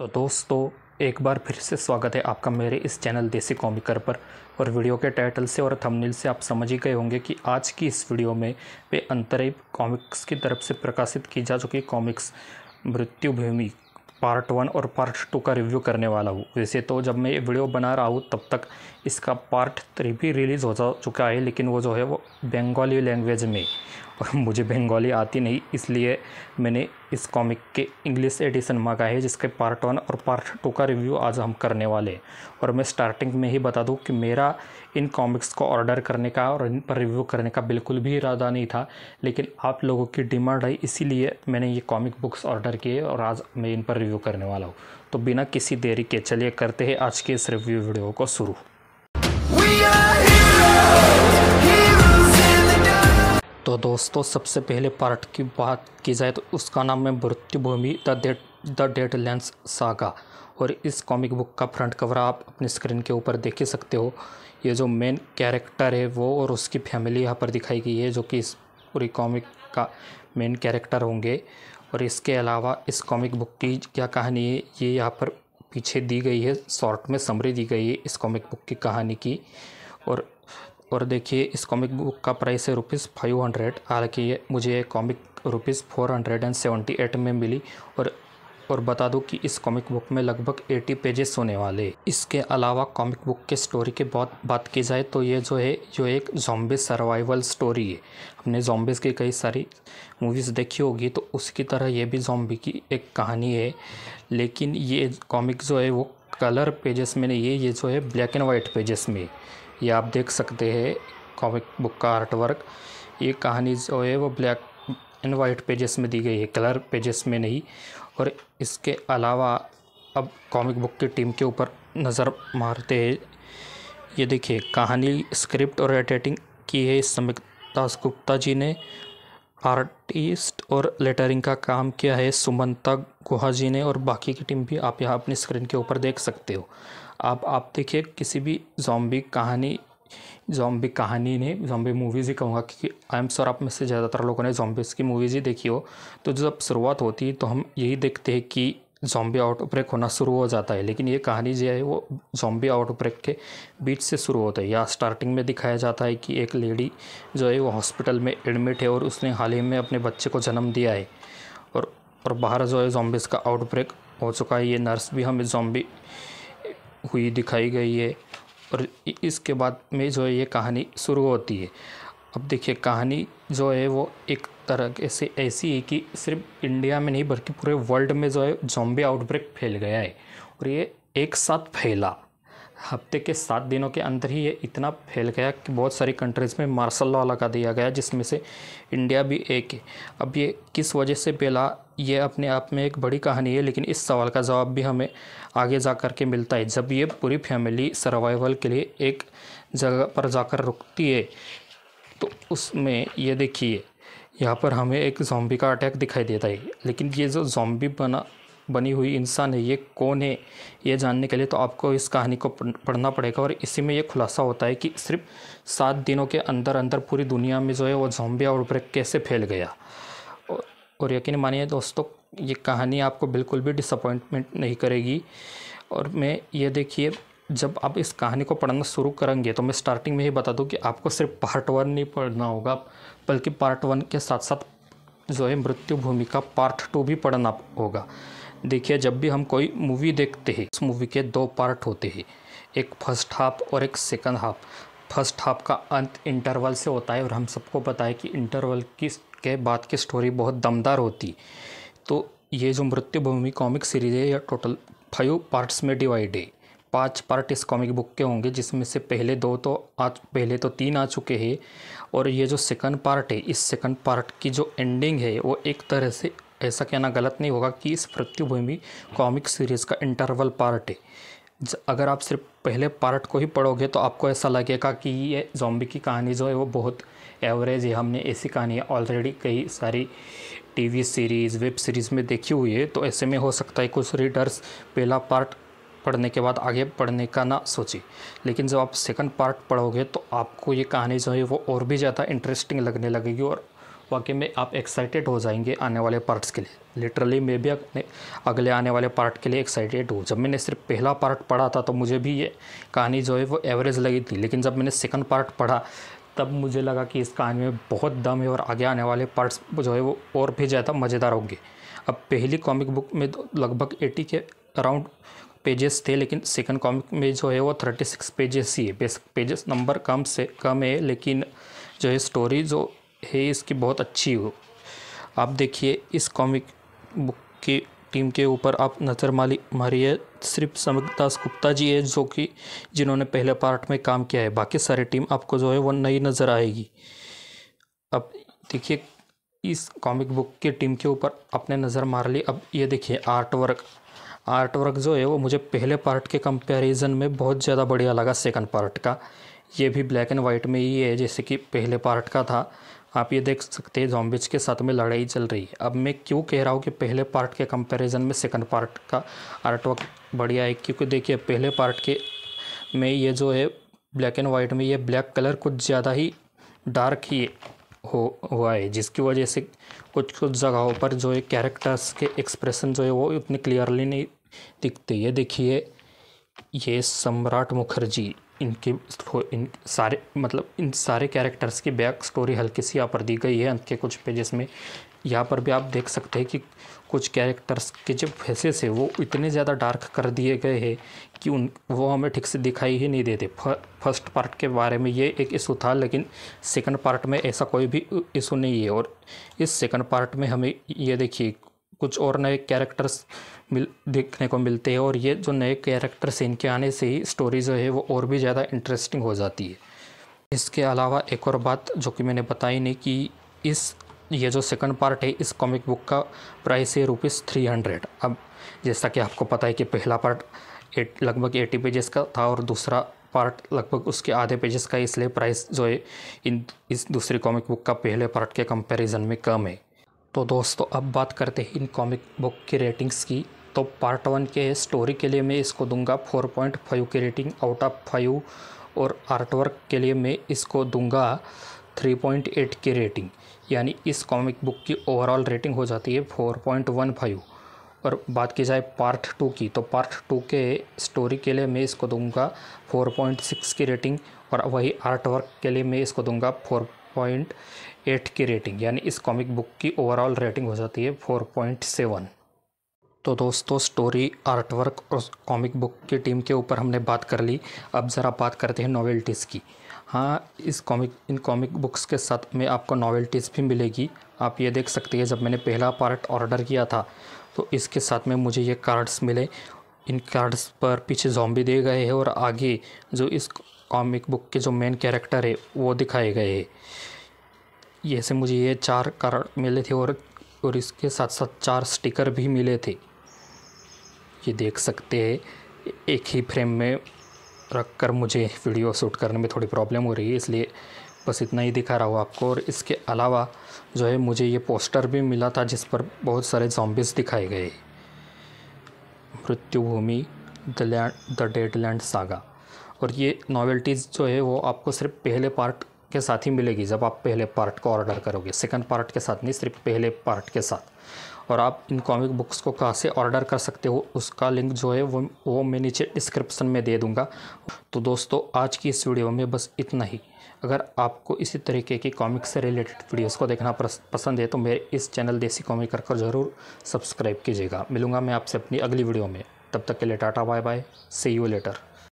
तो दोस्तों, एक बार फिर से स्वागत है आपका मेरे इस चैनल देसी कॉमिकर पर। और वीडियो के टाइटल से और थंबनेल से आप समझ ही गए होंगे कि आज की इस वीडियो में वे अंतरिम कॉमिक्स की तरफ से प्रकाशित की जा चुकी कॉमिक्स मृत्युभूमि पार्ट 1 और पार्ट 2 का रिव्यू करने वाला हूँ। वैसे तो जब मैं ये वीडियो बना रहा हूँ तब तक इसका पार्ट 3 भी रिलीज़ हो चुका है, लेकिन वो जो है वो बंगाली लैंग्वेज में, और मुझे बंगाली आती नहीं, इसलिए मैंने इस कॉमिक के इंग्लिश एडिशन मंगाया है जिसके पार्ट 1 और पार्ट 2 का रिव्यू आज हम करने वाले हैं। और मैं स्टार्टिंग में ही बता दूं कि मेरा इन कॉमिक्स को ऑर्डर करने का और इन पर रिव्यू करने का बिल्कुल भी इरादा नहीं था, लेकिन आप लोगों की डिमांड है, इसीलिए मैंने ये कॉमिक बुक्स ऑर्डर किए और आज मैं इन पर रिव्यू करने वाला हूँ। तो बिना किसी देरी के चलिए करते हैं आज के इस रिव्यू वीडियो को शुरू। तो दोस्तों, सबसे पहले पार्ट की बात की जाए तो उसका नाम है मृत्युभूमि द डेडलैंड्स सागा। और इस कॉमिक बुक का फ्रंट कवर आप अपने स्क्रीन के ऊपर देख ही सकते हो। ये जो मेन कैरेक्टर है वो और उसकी फैमिली यहाँ पर दिखाई गई है, जो कि इस पूरी कॉमिक का मेन कैरेक्टर होंगे। और इसके अलावा इस कॉमिक बुक की क्या कहानी है ये यहाँ पर पीछे दी गई है, शॉर्ट में समरी दी गई है इस कॉमिक बुक की कहानी की। और देखिए, इस कॉमिक बुक का प्राइस है ₹500। हालांकि ये मुझे कॉमिक ₹478 में मिली। और बता दूं कि इस कॉमिक बुक में लगभग 80 पेजेस होने वाले। इसके अलावा कॉमिक बुक के स्टोरी की बात की जाए तो ये जो एक ज़ॉम्बी सर्वाइवल स्टोरी है। हमने ज़ॉम्बीज़ की कई सारी मूवीज़ देखी होगी, तो उसकी तरह ये भी ज़ॉम्बी की एक कहानी है। लेकिन ये कॉमिक जो है वो कलर पेजेस में नहीं है, ये जो है ब्लैक एंड वाइट पेजेस में। ये आप देख सकते हैं कॉमिक बुक का आर्ट वर्क। ये कहानी जो है वो ब्लैक एंड वाइट पेजेस में दी गई है, कलर पेजेस में नहीं। और इसके अलावा अब कॉमिक बुक की टीम के ऊपर नज़र मारते हैं। ये देखिए, कहानी, स्क्रिप्ट और एडिटिंग की है समीक्षा दासगुप्ता जी ने। आर्टिस्ट और लेटरिंग का काम किया है सुमंता गुहा जी ने। और बाकी की टीम भी आप यहाँ अपनी स्क्रीन के ऊपर देख सकते हो। आप देखिए, किसी भी ज़ॉम्बी कहानी ने, ज़ॉम्बी मूवीज़ ही कहूँगा क्योंकि आई एम श्योर आप में से ज़्यादातर लोगों ने ज़ॉम्बीज़ की मूवीज़ ही देखी हो। तो जब शुरुआत होती है तो हम यही देखते हैं कि ज़ॉम्बी आउटब्रेक होना शुरू हो जाता है, लेकिन ये कहानी जो है वो ज़ॉम्बी आउटब्रेक के बीच से शुरू होता है। या स्टार्टिंग में दिखाया जाता है कि एक लेडी जो है वो हॉस्पिटल में एडमिट है और उसने हाल ही में अपने बच्चे को जन्म दिया है। और बाहर जो है ज़ॉम्बीज़ का आउटब्रेक हो चुका है। ये नर्स भी हमें ज़ॉम्बी हुई दिखाई गई है। और इसके बाद में जो है ये कहानी शुरू होती है। अब देखिए, कहानी जो है वो एक तरह से ऐसी है कि सिर्फ इंडिया में नहीं बल्कि पूरे वर्ल्ड में जो है ज़ॉम्बी आउटब्रेक फैल गया है। और ये एक साथ फैला, हफ्ते के 7 दिनों के अंदर ही ये इतना फैल गया कि बहुत सारी कंट्रीज़ में मार्शल लॉ लगा दिया गया, जिसमें से इंडिया भी एक है। अब ये किस वजह से फैला, ये अपने आप में एक बड़ी कहानी है, लेकिन इस सवाल का जवाब भी हमें आगे जा कर के मिलता है जब ये पूरी फैमिली सर्वाइवल के लिए एक जगह पर जाकर रुकती है। तो उसमें ये देखिए, यहाँ पर हमें एक ज़ॉम्बी का अटैक दिखाई देता है, लेकिन ये जो ज़ॉम्बी बनी हुई इंसान है ये कौन है, ये जानने के लिए तो आपको इस कहानी को पढ़ना पड़ेगा। और इसी में ये खुलासा होता है कि सिर्फ 7 दिनों के अंदर अंदर पूरी दुनिया में जो है वो ज़ॉम्बी आउटब्रेक कैसे फैल गया। और यकीन मानिए दोस्तों, ये कहानी आपको बिल्कुल भी डिसअपॉइंटमेंट नहीं करेगी। और मैं ये देखिए, जब आप इस कहानी को पढ़ना शुरू करेंगे तो मैं स्टार्टिंग में ही बता दूं कि आपको सिर्फ पार्ट 1 नहीं पढ़ना होगा, बल्कि पार्ट 1 के साथ साथ जो है मृत्युभूमि का पार्ट 2 भी पढ़ना होगा। देखिए, जब भी हम कोई मूवी देखते हैं, उस मूवी के 2 पार्ट होते हैं, एक फर्स्ट हाफ और एक सेकंड हाफ। फर्स्ट हाफ का अंत इंटरवल से होता है और हम सबको पता है कि इंटरवल के बाद की स्टोरी बहुत दमदार होती। तो ये जो मृत्युभूमि कॉमिक सीरीज़ है, यह टोटल 5 पार्ट्स में डिवाइड है। 5 पार्ट इस कॉमिक बुक के होंगे, जिसमें से पहले तो 3 आ चुके हैं। और ये जो सेकंड पार्ट है, इस सेकंड पार्ट की जो एंडिंग है वो एक तरह से, ऐसा कहना गलत नहीं होगा कि इस मृत्युभूमि कॉमिक सीरीज़ का इंटरवल पार्ट है। अगर आप सिर्फ पहले पार्ट को ही पढ़ोगे तो आपको ऐसा लगेगा कि ये ज़ॉम्बी की कहानी जो है वो बहुत एवरेज है। हमने ऐसी कहानियाँ ऑलरेडी कई सारी टीवी सीरीज़, वेब सीरीज़ में देखी हुई है। तो ऐसे में हो सकता है कुछ रीडर्स पहला पार्ट पढ़ने के बाद आगे पढ़ने का ना सोचे, लेकिन जब आप सेकंड पार्ट पढ़ोगे तो आपको ये कहानी जो है वो और भी ज़्यादा इंटरेस्टिंग लगने लगेगी वाकई में आप एक्साइटेड हो जाएंगे आने वाले पार्ट्स के लिए। लिटरली मैं भी अगले आने वाले पार्ट के लिए एक्साइटेड हूँ। जब मैंने सिर्फ पहला पार्ट पढ़ा था तो मुझे भी ये कहानी जो है वो एवरेज लगी थी, लेकिन जब मैंने सेकंड पार्ट पढ़ा तब मुझे लगा कि इस कहानी में बहुत दम है और आगे आने वाले पार्ट्स जो है वो और भी ज़्यादा मज़ेदार होंगे। अब पहली कॉमिक बुक में तो लगभग 80 के अराउंड पेजेस थे, लेकिन सेकंड कॉमिक में जो है वो 36 पेजेस ही है। बेसिक पेजेस नंबर कम है, लेकिन जो है स्टोरी जो है इसकी बहुत अच्छी हो। आप देखिए इस कॉमिक बुक की टीम के ऊपर आप नज़र मारिए, सिर्फ समकदास गुप्ता जी है जो कि जिन्होंने पहले पार्ट में काम किया है। बाकी सारी टीम आपको जो है वो नई नज़र आएगी। अब देखिए इस कॉमिक बुक की टीम के ऊपर आपने नज़र मार ली। अब ये देखिए आर्ट वर्क जो है वो मुझे पहले पार्ट के कंपैरिजन में बहुत ज़्यादा बढ़िया लगा। सेकंड पार्ट का ये भी ब्लैक एंड वाइट में ही है जैसे कि पहले पार्ट का था। आप ये देख सकते हैं ज़ॉम्बीज के साथ में लड़ाई चल रही है। अब मैं क्यों कह रहा हूँ कि पहले पार्ट के कंपैरिजन में सेकंड पार्ट का आर्ट वर्क बढ़िया है, क्योंकि देखिए पहले पार्ट के में ये जो है ब्लैक एंड वाइट में ये ब्लैक कलर कुछ ज़्यादा ही डार्क ही हुआ है, जिसकी वजह से कुछ जगहों पर जो है कैरेक्टर्स के एक्सप्रेशन जो है वो इतने क्लियरली नहीं दिखते। ये देखिए ये सम्राट मुखर्जी, इन सारे कैरेक्टर्स की बैक स्टोरी हल्की सी यहाँ पर दी गई है अंत के कुछ पेजेस में। यहाँ पर भी आप देख सकते हैं कि कुछ कैरेक्टर्स के जो फेसेस है वो इतने ज़्यादा डार्क कर दिए गए हैं कि वो हमें ठीक से दिखाई ही नहीं देते। फर्स्ट पार्ट के बारे में ये एक इशू था, लेकिन सेकंड पार्ट में ऐसा कोई भी इशू नहीं है। और इस सेकंड पार्ट में हमें ये देखिए कुछ और नए कैरेक्टर्स देखने को मिलते हैं, और ये जो नए कैरेक्टर्स इनके आने से ही स्टोरी जो है वो और भी ज़्यादा इंटरेस्टिंग हो जाती है। इसके अलावा एक और बात जो कि मैंने बताई नहीं कि ये जो सेकंड पार्ट है इस कॉमिक बुक का प्राइस है ₹300। अब जैसा कि आपको पता है कि पहला पार्ट लगभग 80 पेजेस का था और दूसरा पार्ट लगभग उसके आधे पेजेस का, इसलिए प्राइस जो है इस दूसरी कॉमिक बुक का पहले पार्ट के कंपैरिजन में कम है। तो दोस्तों अब बात करते हैं इन कॉमिक बुक की रेटिंग्स की। तो पार्ट 1 के स्टोरी के लिए मैं इसको दूंगा 4.5 की रेटिंग आउट ऑफ 5, और आर्ट वर्क के लिए मैं इसको दूंगा 3.8 की रेटिंग। यानी इस कॉमिक बुक की ओवरऑल रेटिंग हो जाती है 4.15। और बात की जाए पार्ट 2 की, तो पार्ट 2 के स्टोरी के लिए मैं इसको दूंगा 4.6 की रेटिंग, और वही आर्ट वर्क के लिए मैं इसको दूंगा 4.8 की रेटिंग। यानी इस कॉमिक बुक की ओवरऑल रेटिंग हो जाती है 4.7। तो दोस्तों स्टोरी, आर्ट वर्क और कॉमिक बुक की टीम के ऊपर हमने बात कर ली। अब ज़रा बात करते हैं नॉवेल्टीज़ की। हाँ, इन कॉमिक बुक्स के साथ में आपको नॉवेल्टीज़ भी मिलेगी। आप ये देख सकते हैं जब मैंने पहला पार्ट ऑर्डर किया था तो इसके साथ में मुझे ये कार्ड्स मिले। इन कार्ड्स पर पीछे ज़ॉम्बी दिए गए हैं और आगे जो इस कॉमिक बुक के जो मेन कैरेक्टर है वो दिखाए गए हैं। ये से मुझे ये 4 कार्ड मिले थे और इसके साथ साथ 4 स्टिकर भी मिले थे। ये देख सकते हैं एक ही फ्रेम में रखकर मुझे वीडियो शूट करने में थोड़ी प्रॉब्लम हो रही है, इसलिए बस इतना ही दिखा रहा हूँ आपको। और इसके अलावा जो है मुझे ये पोस्टर भी मिला था जिस पर बहुत सारे ज़ॉम्बीज़ दिखाए गए, मृत्युभूमि, द डेडलैंड सागा। और ये नॉवेल्टीज़ जो है वो आपको सिर्फ पहले पार्ट के साथ ही मिलेगी जब आप पहले पार्ट को ऑर्डर करोगे, सेकंड पार्ट के साथ नहीं, सिर्फ पहले पार्ट के साथ। और आप इन कॉमिक बुक्स को कहाँ से ऑर्डर कर सकते हो उसका लिंक जो है वो मैं नीचे डिस्क्रिप्शन में दे दूँगा। तो दोस्तों आज की इस वीडियो में बस इतना ही। अगर आपको इसी तरीके की कॉमिक्स से रिलेटेड वीडियोस को देखना पसंद है तो मेरे इस चैनल देसी कॉमिक कर ज़रूर सब्सक्राइब कीजिएगा। मिलूँगा मैं आपसे अपनी अगली वीडियो में, तब तक के लिए tata bye bye, see you letter.